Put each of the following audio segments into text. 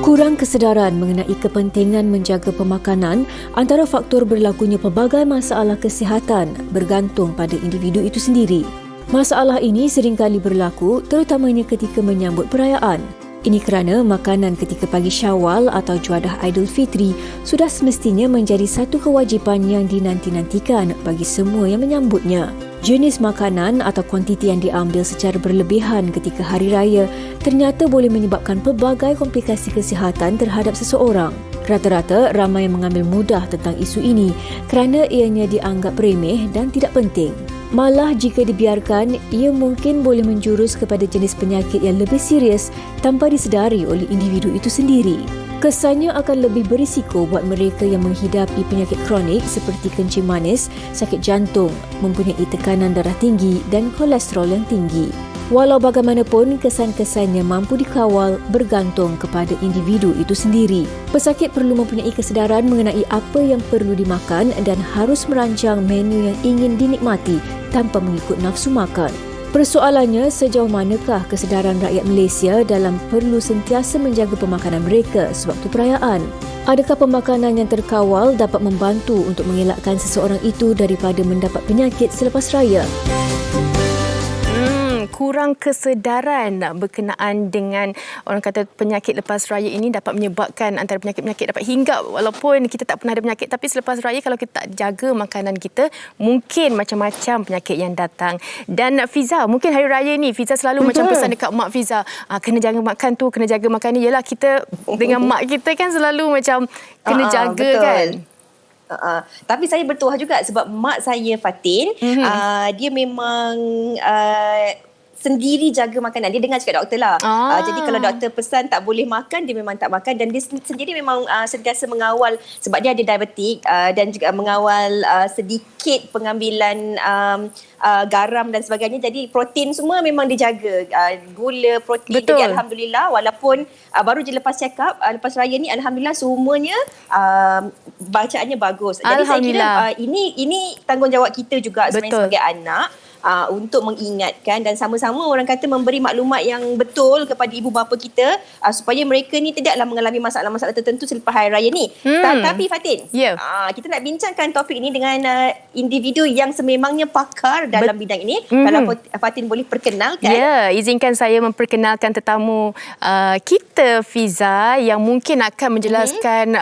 Kurang kesedaran mengenai kepentingan menjaga pemakanan antara faktor berlakunya pelbagai masalah kesihatan bergantung pada individu itu sendiri. Masalah ini seringkali berlaku terutamanya ketika menyambut perayaan. Ini kerana makanan ketika pagi Syawal atau Juadah Aidilfitri sudah semestinya menjadi satu kewajipan yang dinanti-nantikan bagi semua yang menyambutnya. Jenis makanan atau kuantiti yang diambil secara berlebihan ketika hari raya ternyata boleh menyebabkan pelbagai komplikasi kesihatan terhadap seseorang. Rata-rata ramai yang mengambil mudah tentang isu ini kerana ianya dianggap remeh dan tidak penting. Malah jika dibiarkan, ia mungkin boleh menjurus kepada jenis penyakit yang lebih serius tanpa disedari oleh individu itu sendiri. Kesannya akan lebih berisiko buat mereka yang menghidapi penyakit kronik seperti kencing manis, sakit jantung, mempunyai tekanan darah tinggi dan kolesterol yang tinggi. Walau bagaimanapun, kesan-kesannya mampu dikawal bergantung kepada individu itu sendiri. Pesakit perlu mempunyai kesedaran mengenai apa yang perlu dimakan dan harus merancang menu yang ingin dinikmati tanpa mengikut nafsu makan. Persoalannya, sejauh manakah kesedaran rakyat Malaysia dalam perlu sentiasa menjaga pemakanan mereka sewaktu perayaan? Adakah pemakanan yang terkawal dapat membantu untuk mengelakkan seseorang itu daripada mendapat penyakit selepas raya? Kurang kesedaran berkenaan dengan orang kata penyakit lepas raya ini dapat menyebabkan antara penyakit-penyakit dapat hinggap walaupun kita tak pernah ada penyakit, tapi selepas raya kalau kita tak jaga makanan kita mungkin macam-macam penyakit yang datang. Dan Fiza, mungkin hari raya ni Fiza selalu macam pesan dekat mak Fiza, kena jaga makan tu, kena jaga makan ni. Yalah, kita dengan mak kita kan selalu macam kena jaga betul. kan. Tapi saya bertuah juga sebab mak saya Fatin, dia memang sendiri jaga makanan. Dia dengar cakap doktor lah. Jadi kalau doktor pesan tak boleh makan, dia memang tak makan. Dan dia sendiri memang sentiasa mengawal sebab dia ada diabetik dan juga mengawal sedikit pengambilan garam dan sebagainya. Jadi protein semua memang dijaga. Gula, protein. Betul. Jadi Alhamdulillah walaupun baru je lepas check up, lepas raya ni Alhamdulillah semuanya bacaannya bagus. Jadi saya kira ini tanggungjawab kita juga sebenarnya sebagai anak. Untuk mengingatkan dan sama-sama orang kata memberi maklumat yang betul kepada ibu bapa kita supaya mereka ni tidaklah mengalami masalah-masalah tertentu selepas hari raya ni. Tapi Fatin, kita nak bincangkan topik ini dengan individu yang sememangnya pakar dalam bidang ini. Kalau Fatin boleh perkenalkan. Ya, izinkan saya memperkenalkan tetamu kita, Fiza, yang mungkin akan menjelaskan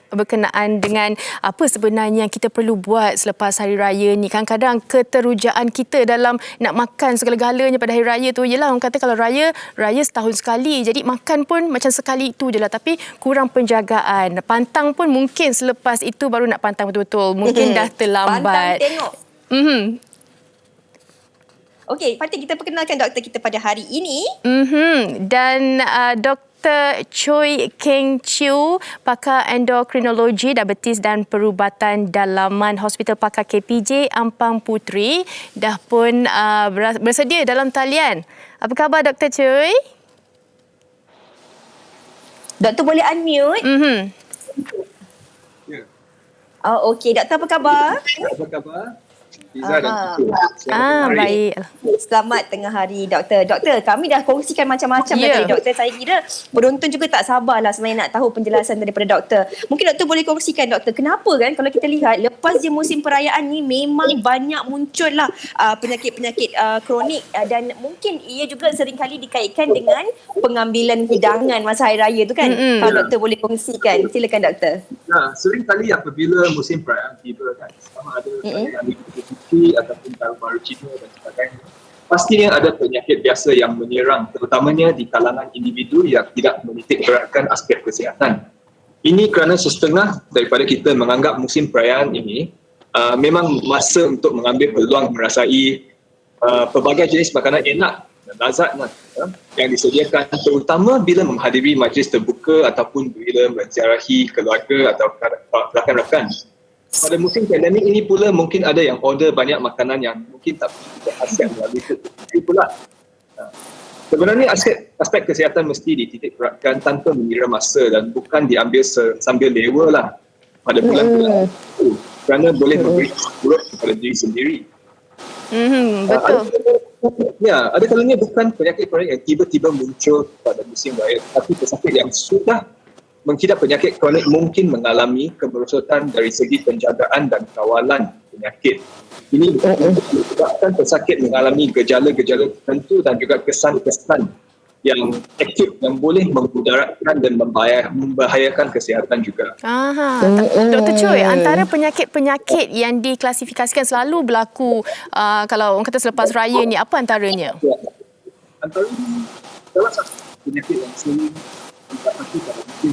berkenaan dengan apa sebenarnya yang kita perlu buat selepas hari raya ni. Kadang-kadang keterujaan kita dalam nak makan segala-galanya pada hari raya tu, yelah orang kata kalau raya setahun sekali, jadi makan pun macam sekali itu je lah, tapi kurang penjagaan. Pantang pun mungkin selepas itu baru nak pantang betul-betul, mungkin dah terlambat. Pantang tengok. Okey, Fatin, kita perkenalkan doktor kita pada hari ini. Dan Dr. Choi Keng Chew, pakar endokrinologi, diabetes dan perubatan dalaman Hospital Pakar KPJ Ampang Puteri, dah pun bersedia dalam talian. Apa khabar Dr. Choi? Doktor boleh unmute? Okey, doktor apa khabar? Apa khabar? Fiza dan baik. Selamat tengah hari, doktor. Doktor, kami dah kongsikan macam-macam tadi, doktor. Saya kira penonton juga tak sabarlah sebenarnya nak tahu penjelasan daripada doktor. Mungkin doktor boleh kongsikan, doktor, kenapa kan kalau kita lihat lepas je musim perayaan ni memang banyak muncul lah penyakit-penyakit kronik dan mungkin ia juga seringkali dikaitkan dengan pengambilan hidangan masa hari raya tu kan. Kalau doktor boleh kongsikan, silakan doktor. Seringkali apabila musim perayaan tiba kan, sama ada perayaan ataupun tahun baru Cina dan sebagainya, pastinya ada penyakit biasa yang menyerang, terutamanya di kalangan individu yang tidak menitik beratkan aspek kesihatan. Ini kerana setengah daripada kita menganggap musim perayaan ini memang masa untuk mengambil peluang merasai pelbagai jenis makanan enak dan lazat yang disediakan, terutama bila menghadiri majlis terbuka ataupun bila menziarahi keluarga atau rakan-rakan. Pada musim pandemik ini pula mungkin ada yang order banyak makanan yang mungkin tak berhasil melalui itu pula. Sebenarnya aspek kesihatan mesti dititik beratkan tanpa mengira masa dan bukan diambil sambil lewa lah pada bulan-bulan itu, kerana boleh memberi buruk kepada diri sendiri. Betul. Ada kalanya bukan penyakit kronik yang tiba-tiba muncul pada musim raya, tapi pesakit yang sudah mengidap penyakit kronik mungkin mengalami kemerosotan dari segi penjagaan dan kawalan penyakit. Ini menyebabkan pesakit mengalami gejala-gejala tertentu dan juga kesan-kesan yang aktif yang boleh memudaratkan dan membahayakan kesihatan juga. Dr. Choi, antara penyakit-penyakit yang diklasifikasikan selalu berlaku kalau orang kata selepas raya ni, apa antaranya? Ya. Antara salah satu penyakit yang sering didapati pada mungkin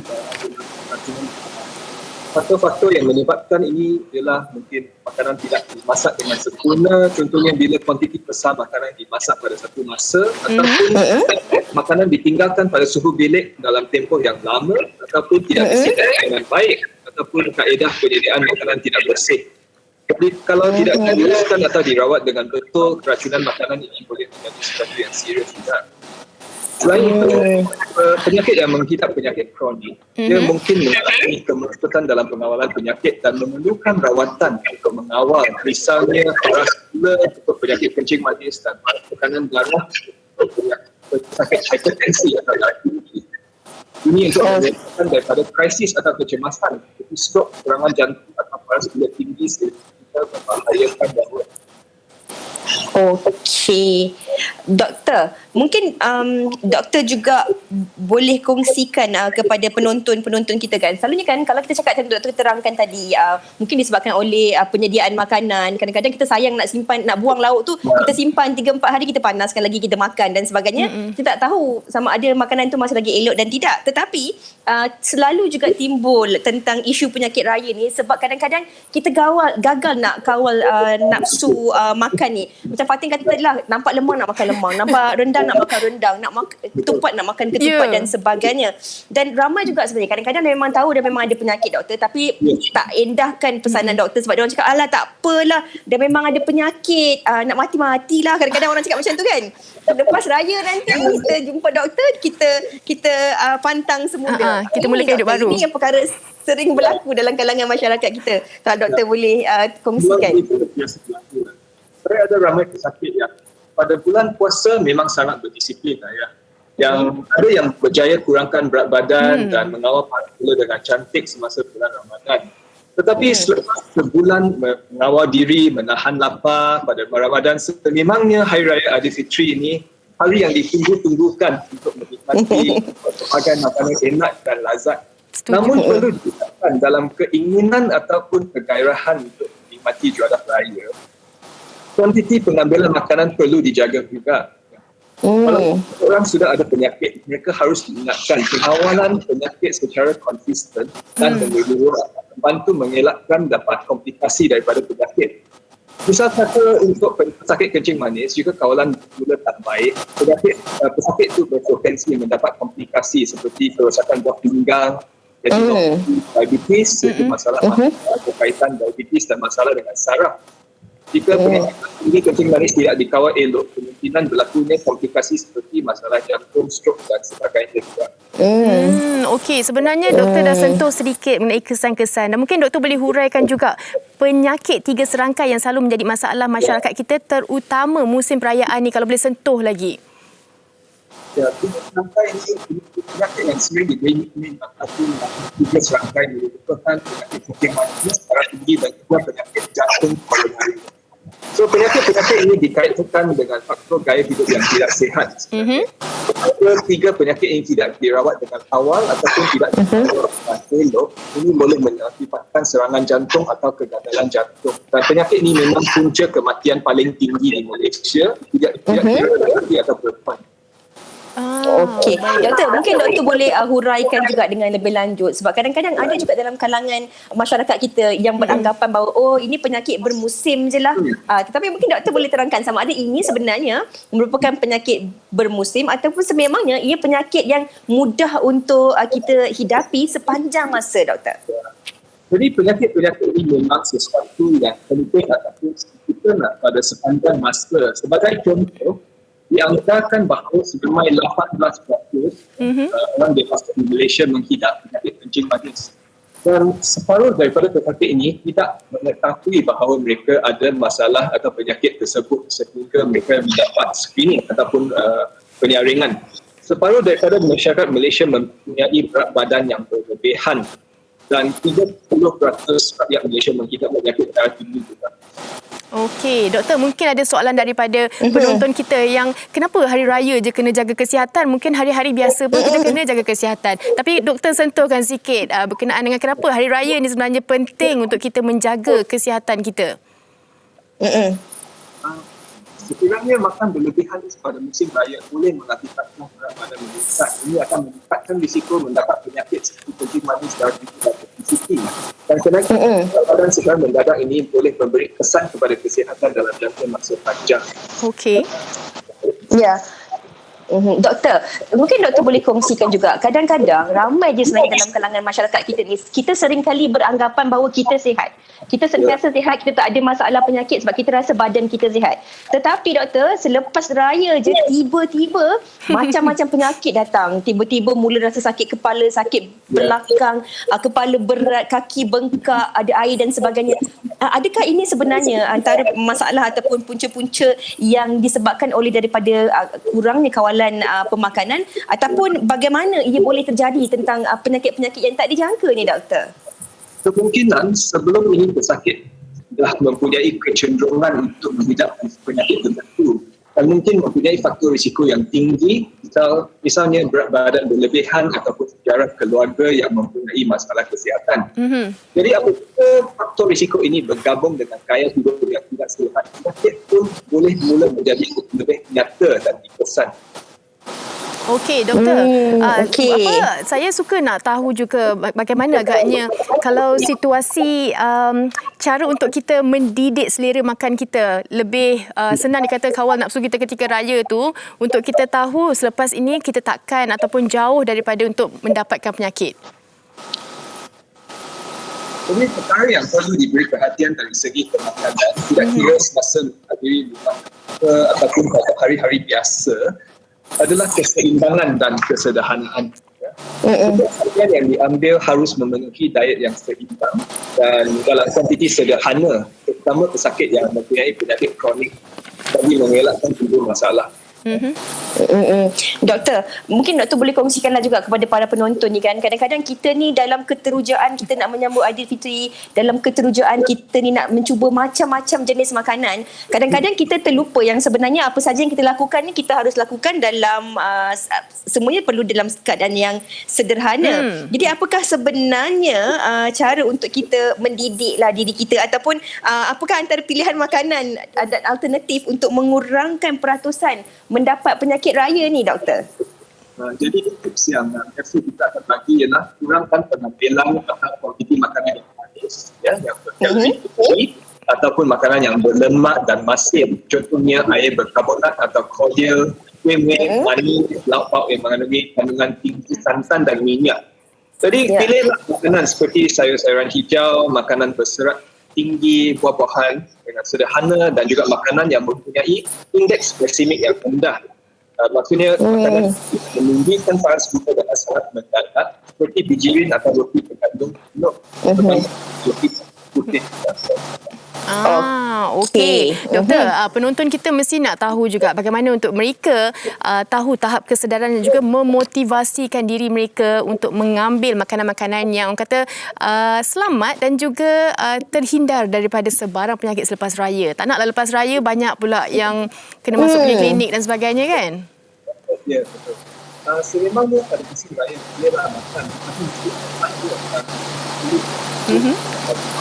faktor-faktor yang menyebabkan ini ialah mungkin makanan tidak dimasak dengan sempurna, contohnya bila kuantiti besar makanan dimasak pada satu masa ataupun makanan ditinggalkan pada suhu bilik dalam tempoh yang lama ataupun tidak disediakan dengan baik ataupun kaedah penyediaan makanan tidak bersih. Jadi kalau tidak diuruskan atau dirawat dengan betul, keracunan makanan ini boleh menjadi sesuatu yang serius juga. Selain itu, penyakit yang mengidap penyakit kronik, dia mungkin mengalami kemerosotan dalam pengawalan penyakit dan memerlukan rawatan untuk mengawal, misalnya paras gula untuk penyakit kencing manis dan tekanan darah untuk penyakit hipertensi atau darah tinggi. Ini untuk menyebabkan daripada krisis atau kecemasan seperti strok, serangan jantung atau paras gula tinggi sehingga membahayakan bahawa. Okey. Doktor, mungkin doktor juga boleh kongsikan kepada penonton-penonton kita kan. Selalunya kan kalau kita cakap doktor terangkan tadi mungkin disebabkan oleh penyediaan makanan. Kadang-kadang kita sayang nak simpan, nak buang lauk tu, kita simpan 3-4 hari, kita panaskan lagi, kita makan dan sebagainya. Kita tak tahu sama ada makanan tu masih lagi elok dan tidak. Tetapi selalu juga timbul tentang isu penyakit raya ni sebab kadang-kadang kita gagal nak kawal nafsu makan ni. Macam Fatin kata tadi lah, nampak lemang nak makan lemang, nampak rendang nak makan rendang, ketupat nak makan ketupat dan sebagainya. Dan ramai juga sebenarnya kadang-kadang memang tahu dia memang ada penyakit doktor tapi tak endahkan pesanan doktor sebab dia orang cakap alah tak apalah, dia memang ada penyakit, nak mati-matilah. Kadang-kadang orang cakap macam tu kan. Lepas raya nanti kita jumpa doktor, kita pantang semula. Kita mulakan hidup baru. Ini yang perkara sering berlaku dalam kalangan masyarakat kita. Kalau doktor boleh kongsikan. Saya ada ramai pesakit yang pada bulan puasa memang sangat berdisiplin ya. Yang ada yang berjaya kurangkan berat badan dan mengawal pahala dengan cantik semasa bulan Ramadan. Tetapi selepas sebulan mengawal diri, menahan lapar pada Ramadan, sememangnya Hari Raya Aidilfitri ini hari yang ditunggu-tunggukan untuk menikmati berbagai makanan enak dan lazat. Namun perlu ditetapkan dalam keinginan ataupun kegairahan untuk menikmati juadah raya, kuantiti pengambilan makanan perlu dijaga juga. Kalau orang sudah ada penyakit, mereka harus diingatkan pengawalan penyakit secara konsisten dan menyeluruh membantu mengelakkan dapat komplikasi daripada penyakit. Misal kata untuk pesakit kencing manis, jika kawalan gula tak baik, pesakit itu berpotensi mendapat komplikasi seperti kerosakan buah pinggang, jadi diabetes, itu masalah berkaitan diabetes dan masalah dengan saraf. Jika penyakit tinggi kencing manis tidak dikawal elok, kemungkinan berlakunya komplikasi seperti masalah jantung, strok dan sebagainya juga. Okey, sebenarnya doktor dah sentuh sedikit mengenai kesan-kesan dan mungkin doktor boleh huraikan juga penyakit 3 serangkai yang selalu menjadi masalah masyarakat kita terutama musim perayaan ni, kalau boleh sentuh lagi. Ya, 3 serangkai ini penyakit yang sering didominasi ataupun 3 serangkai merupakan penyakit kencing manis, darah tinggi dan juga penyakit jantung koronari. So penyakit-penyakit ini dikaitkan dengan faktor gaya hidup yang tidak sihat. Jika 3 penyakit ini tidak dirawat dengan awal ataupun tidak dirawat dengan elok, ini boleh mengakibatkan serangan jantung atau kegagalan jantung. Dan penyakit ini memang punca kematian paling tinggi di Malaysia, tidak kira lelaki atau perempuan. Okey, doktor, mungkin doktor boleh huraikan juga dengan lebih lanjut sebab kadang-kadang ada juga dalam kalangan masyarakat kita yang beranggapan bahawa oh ini penyakit bermusim je lah. Tetapi mungkin doktor boleh terangkan sama ada ini sebenarnya merupakan penyakit bermusim ataupun sememangnya ia penyakit yang mudah untuk kita hidapi sepanjang masa, doktor. Jadi penyakit-penyakit ini memang sesuatu yang penting ataupun kita nak pada sepanjang masa. Sebagai contoh, dianggarkan bahawa semai 18% orang dewasa di Malaysia menghidap penyakit kencing manis. Dan separuh daripada penyakit ini tidak mengetahui bahawa mereka ada masalah atau penyakit tersebut sehingga mereka mendapat screening ataupun penyaringan. Separuh daripada masyarakat Malaysia mempunyai berat badan yang berlebih berlebihan dan 30% rakyat Malaysia mengidap penyakit darah tinggi juga. Okey, doktor, mungkin ada soalan daripada penonton kita yang kenapa hari raya je kena jaga kesihatan, mungkin hari-hari biasa pun kita kena jaga kesihatan. Tapi doktor sentuhkan sikit berkenaan dengan kenapa hari raya ni sebenarnya penting untuk kita menjaga kesihatan kita. Sekiranya makan berlebihan pada musim raya boleh mengakibatkan berat badan meningkat. Ini akan meningkatkan risiko mendapat penyakit seperti kencing manis, darah tinggi dan obesiti. Dan kenaikan berat badan secara mendadak ini boleh memberi kesan kepada kesihatan dalam jangka masa panjang. Okey. Ya. Doktor, mungkin doktor boleh kongsikan juga, kadang-kadang ramai je sebenarnya dalam kalangan masyarakat kita ni, kita seringkali beranggapan bahawa kita sihat. Kita sentiasa sihat, kita tak ada masalah penyakit sebab kita rasa badan kita sihat. Tetapi doktor, selepas raya je tiba-tiba macam-macam penyakit datang. Tiba-tiba mula rasa sakit kepala, sakit belakang, kepala berat, kaki bengkak, ada air dan sebagainya. Adakah ini sebenarnya antara masalah ataupun punca-punca yang disebabkan oleh daripada kurangnya kawalan pemakanan, ataupun bagaimana ia boleh terjadi tentang penyakit-penyakit yang tak dijangka ni doktor? Kemungkinan sebelum ini pesakit dah mempunyai kecenderungan untuk mengidap penyakit tertentu dan mungkin mempunyai faktor risiko yang tinggi, misalnya berat badan berlebihan ataupun sejarah keluarga yang mempunyai masalah kesihatan. Jadi apabila faktor risiko ini bergabung dengan gaya hidup yang tidak sihat, penyakit pun boleh mula menjadi lebih nyata dan dikesan. Okey, doktor. Saya suka nak tahu juga bagaimana agaknya kalau situasi cara untuk kita mendidik selera makan kita lebih senang dikata kawal nafsu kita ketika raya tu, untuk kita tahu selepas ini kita takkan ataupun jauh daripada untuk mendapatkan penyakit. Ini perkara yang perlu diberi perhatian dari segi pemakanan, tidak kira semasa menghadiri rumah ataupun pada hari-hari biasa, adalah keseimbangan dan kesederhanaan. Kebiasaan yang diambil harus memenuhi diet yang seimbang dan dalam kuantiti sederhana, terutama pesakit yang mempunyai penyakit kronik bagi mengelakkan timbul masalah. Doktor, mungkin doktor boleh kongsikanlah juga kepada para penonton ni kan, kadang-kadang kita ni dalam keterujaan kita nak menyambut Aidilfitri, dalam keterujaan kita ni nak mencuba macam-macam jenis makanan, kadang-kadang kita terlupa yang sebenarnya apa saja yang kita lakukan ni kita harus lakukan dalam semuanya perlu dalam keadaan yang sederhana. Jadi apakah sebenarnya cara untuk kita mendidiklah diri kita, ataupun apakah antara pilihan makanan dan alternatif untuk mengurangkan peratusan mendapat penyakit raya ni doktor? Jadi tips yang biasa kita akan bagi ialah kurangkan pengambilan atau kuantiti makanan yang manis, yang berkalori tinggi, ataupun makanan yang berlemak dan masin. Contohnya air berkarbonat atau cordial, kuih-kuih, manis, lauk pauk yang mengandungi kandungan tinggi santan dan minyak. Jadi pilihlah makanan seperti sayur-sayuran hijau, makanan berserat tinggi, buah-buahan dengan sederhana, dan juga makanan yang mempunyai indeks glikemik yang rendah. Maksudnya makanan yang meninggikan paras tubuh dan sangat mendadak seperti bijirin atau roti berkandung penuh roti putih. Okey. Doktor, penonton kita mesti nak tahu juga bagaimana untuk mereka tahu tahap kesedaran dan juga memotivasikan diri mereka untuk mengambil makanan-makanan yang orang kata selamat dan juga terhindar daripada sebarang penyakit selepas raya. Tak naklah lepas raya banyak pula yang kena masuk pergi klinik dan sebagainya kan? Ya, betul. Sememangnya pada musim raya ialah makan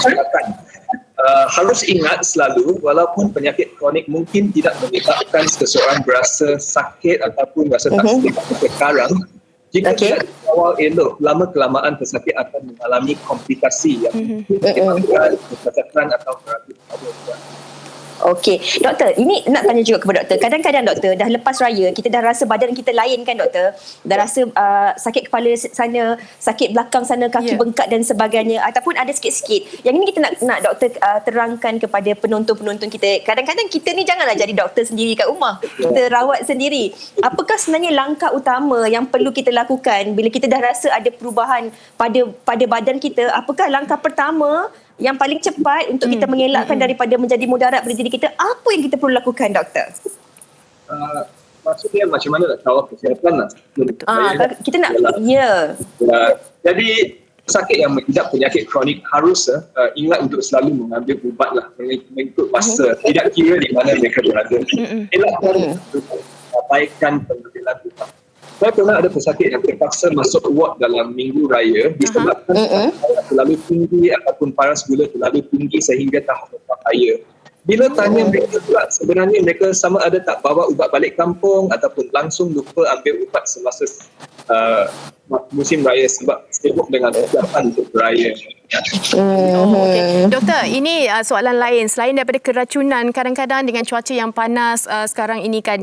makan. Harus ingat selalu, walaupun penyakit kronik mungkin tidak menyebabkan seseorang berasa sakit ataupun rasa tak sedap sekarang, jika tidak dikawal elok, lama-kelamaan pesakit akan mengalami komplikasi yang menyebabkan kesehatan atau berabit. Okey, doktor, ini nak tanya juga kepada doktor. Kadang-kadang doktor, dah lepas raya, kita dah rasa badan kita lain kan doktor? Dah rasa sakit kepala sana, sakit belakang sana, kaki bengkak dan sebagainya, ataupun ada sikit-sikit. Yang ini kita nak doktor terangkan kepada penonton-penonton kita. Kadang-kadang kita ni janganlah jadi doktor sendiri kat rumah. Kita rawat sendiri. Apakah sebenarnya langkah utama yang perlu kita lakukan bila kita dah rasa ada perubahan pada badan kita? Apakah langkah pertama yang paling cepat untuk kita mengelakkan daripada menjadi mudarat pada diri kita? Apa yang kita perlu lakukan, doktor? Maksudnya macam mana nak kawal kesihatan lah. Kita nak, Jadi pesakit yang mengidap penyakit kronik harus ingat untuk selalu mengambil ubat lah mengikut masa, tidak kira di mana mereka berada. Elakkan abaikan pengambilan ubat. Saya pernah ada pesakit yang terpaksa masuk ward dalam minggu raya disebabkan terlalu tinggi ataupun paras gula terlalu tinggi sehingga tahap berbahaya. Bila tanya mereka pula, sebenarnya mereka sama ada tak bawa ubat balik kampung ataupun langsung lupa ambil ubat semasa musim raya sebab sibuk dengan persiapan untuk beraya. Okay. Doktor, ini soalan lain. Selain daripada keracunan, kadang-kadang dengan cuaca yang panas sekarang ini kan,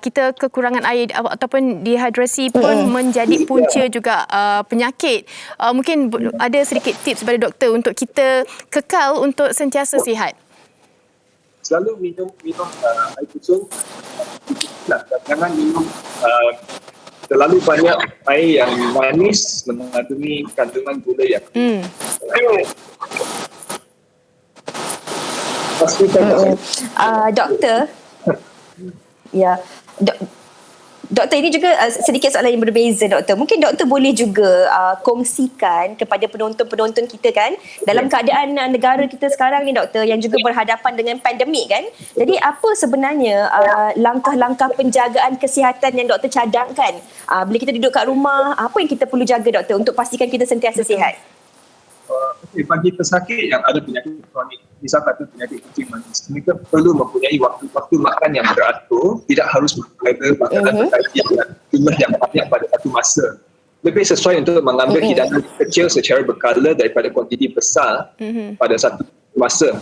kita kekurangan air ataupun dehidrasi pun menjadi punca juga penyakit. Mungkin ada sedikit tips daripada doktor untuk kita kekal untuk sentiasa sihat. Selalu minum air kusum, jangan minum terlalu banyak air yang manis mengandungi kandungan gula yang pastikan doktor ya Doktor, ini juga sedikit soalan yang berbeza, Doktor. Mungkin Doktor boleh juga kongsikan kepada penonton-penonton kita kan, dalam keadaan negara kita sekarang ni, Doktor, yang juga berhadapan dengan pandemik kan. Jadi apa sebenarnya langkah-langkah penjagaan kesihatan yang Doktor cadangkan bila kita duduk kat rumah, apa yang kita perlu jaga, Doktor, untuk pastikan kita sentiasa sihat? Bagi pesakit yang ada penyakit kronik, misal kata penyakit kencing manis, mereka perlu mempunyai waktu-waktu makan yang teratur, tidak harus mengambil makanan berkaitan dengan jumlah yang banyak pada satu masa. Lebih sesuai untuk mengambil hidangan kecil secara berkala daripada kuantiti besar pada satu masa.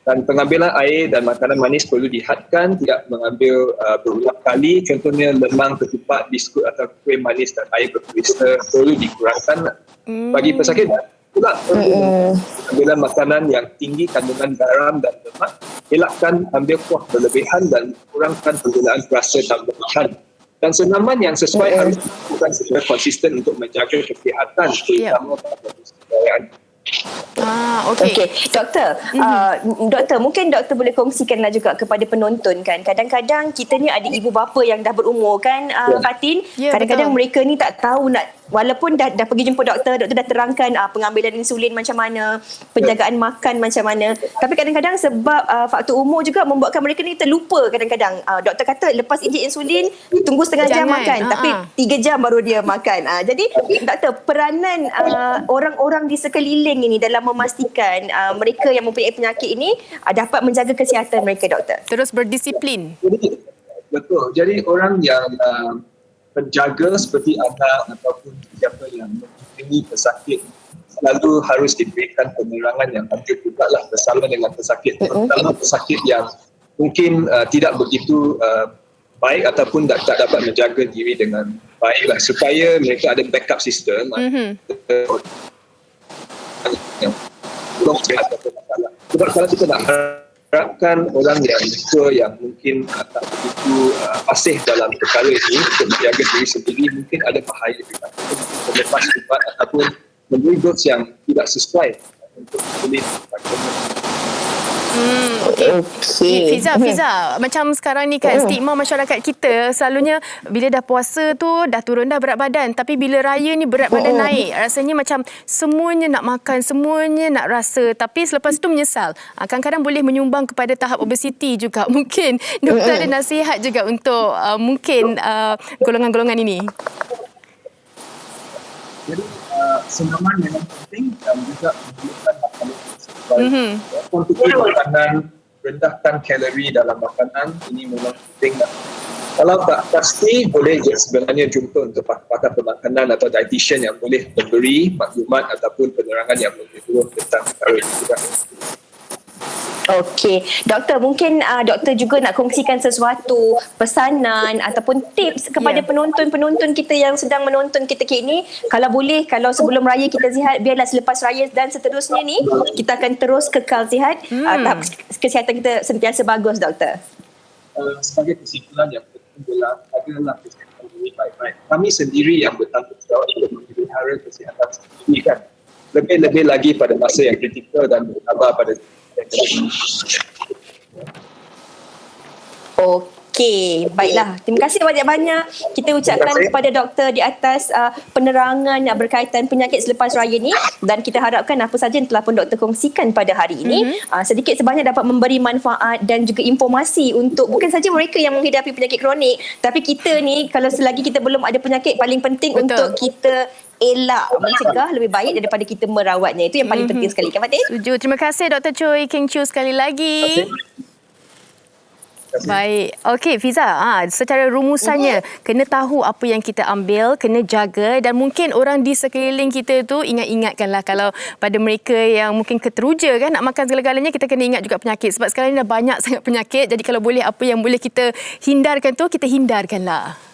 Dan pengambilan air dan makanan manis perlu dihadkan, tidak mengambil berulang kali. Contohnya lemang, ketupat, biskut atau kuih manis dan air berkristal perlu dikurangkan. Bagi pesakit pula ambilan makanan yang tinggi kandungan garam dan lemak, elakkan ambil kuah berlebihan dan kurangkan penggunaan perasa tambahan. Dan senaman yang sesuai harus dilakukan secara konsisten untuk menjaga kesihatan, terutama pada perayaan. Okey. Doktor, Doktor, mungkin Doktor boleh kongsikanlah juga kepada penonton kan. Kadang-kadang kita ni ada ibu bapa yang dah berumur kan, Fatin. Kadang-kadang mereka ni tak tahu nak, walaupun dah pergi jumpa doktor dah terangkan pengambilan insulin macam mana, penjagaan makan macam mana. Tapi kadang-kadang sebab faktor umur juga membuatkan mereka ni terlupa kadang-kadang. Doktor kata lepas injek insulin, tunggu setengah jam makan. Tapi 3 jam baru dia makan. Jadi, Doktor, peranan orang-orang di sekeliling ini dalam memastikan mereka yang mempunyai penyakit ini dapat menjaga kesihatan mereka, Doktor. Terus berdisiplin. Betul. Jadi orang yang penjaga seperti anak ataupun siapa yang mempunyai pesakit selalu harus diberikan penerangan yang hampir juga lah bersama dengan pesakit, terutama pesakit yang mungkin tidak begitu baik ataupun tak dapat menjaga diri dengan baik lah, supaya mereka ada backup system. Sebab kalau kita nak harapkan orang yang tua yang mungkin tak begitu fasih dalam perkara ini untuk menjaga diri sendiri, mungkin ada bahaya melepas ubat ataupun memberi dos yang tidak sesuai untuk kulit. Fiza, macam sekarang ni kan stigma masyarakat kita selalunya bila dah puasa tu dah turun dah berat badan, tapi bila raya ni berat badan naik. Rasanya macam semuanya nak makan, semuanya nak rasa, tapi selepas tu menyesal. Kadang-kadang boleh menyumbang kepada tahap obesiti juga. Mungkin doktor ada nasihat juga untuk mungkin golongan-golongan ini. Jadi senaman memang penting dan juga memerlukan makanan sesuai. Kuantiti makanan, rendahkan kalori dalam makanan, ini memang penting. Kalau tak pasti, boleh je sebenarnya jumpa untuk pakar pemakanan atau dietitian yang boleh memberi maklumat ataupun penerangan yang lebih turun tentang perkara ini juga. Okey, Doktor, mungkin Doktor juga nak kongsikan sesuatu pesanan ataupun tips kepada penonton-penonton kita yang sedang menonton kita kini. Kalau boleh, kalau sebelum raya kita sihat, biarlah selepas raya dan seterusnya ni kita akan terus kekal sihat. Tahap kesihatan kita sentiasa bagus, Doktor. Sebagai kesimpulan yang penting adalah kesihatan diri baik-baik. Kami sendiri yang bertanggungjawab untuk memelihara kesihatan sendiri kan. Lebih-lebih lagi pada masa yang kritikal dan bersabar pada. Okey, baiklah. Terima kasih banyak-banyak. Kita ucapkan kepada doktor di atas penerangan berkaitan penyakit selepas raya ni, dan kita harapkan apa saja yang telah pun doktor kongsikan pada hari ini sedikit sebanyak dapat memberi manfaat dan juga informasi untuk bukan saja mereka yang menghidapi penyakit kronik, tapi kita ni kalau selagi kita belum ada penyakit, paling penting untuk kita elak, mencegah lebih baik daripada kita merawatnya. Itu yang paling penting sekali, kan Fatin? Setuju. Terima kasih Dr. Choi Keng Chiu sekali lagi. Baik. Okey Fiza, secara rumusannya kena tahu apa yang kita ambil, kena jaga, dan mungkin orang di sekeliling kita tu ingatkanlah kalau pada mereka yang mungkin keteruja kan nak makan segala-galanya, kita kena ingat juga penyakit sebab sekarang ni dah banyak sangat penyakit. Jadi kalau boleh apa yang boleh kita hindarkan tu kita hindarkanlah.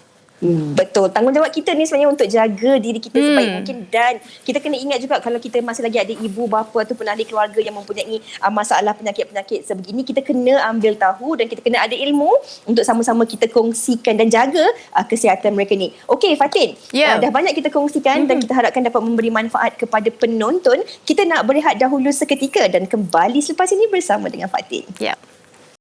Betul. Tanggungjawab kita ni sebenarnya untuk jaga diri kita sebaik mungkin, dan kita kena ingat juga kalau kita masih lagi ada ibu bapa ataupun ahli keluarga yang mempunyai masalah penyakit-penyakit sebegini, kita kena ambil tahu dan kita kena ada ilmu untuk sama-sama kita kongsikan dan jaga kesihatan mereka ni. Okey Fatin, dah banyak kita kongsikan dan kita harapkan dapat memberi manfaat kepada penonton. Kita nak berehat dahulu seketika dan kembali selepas ini bersama dengan Fatin. Ya.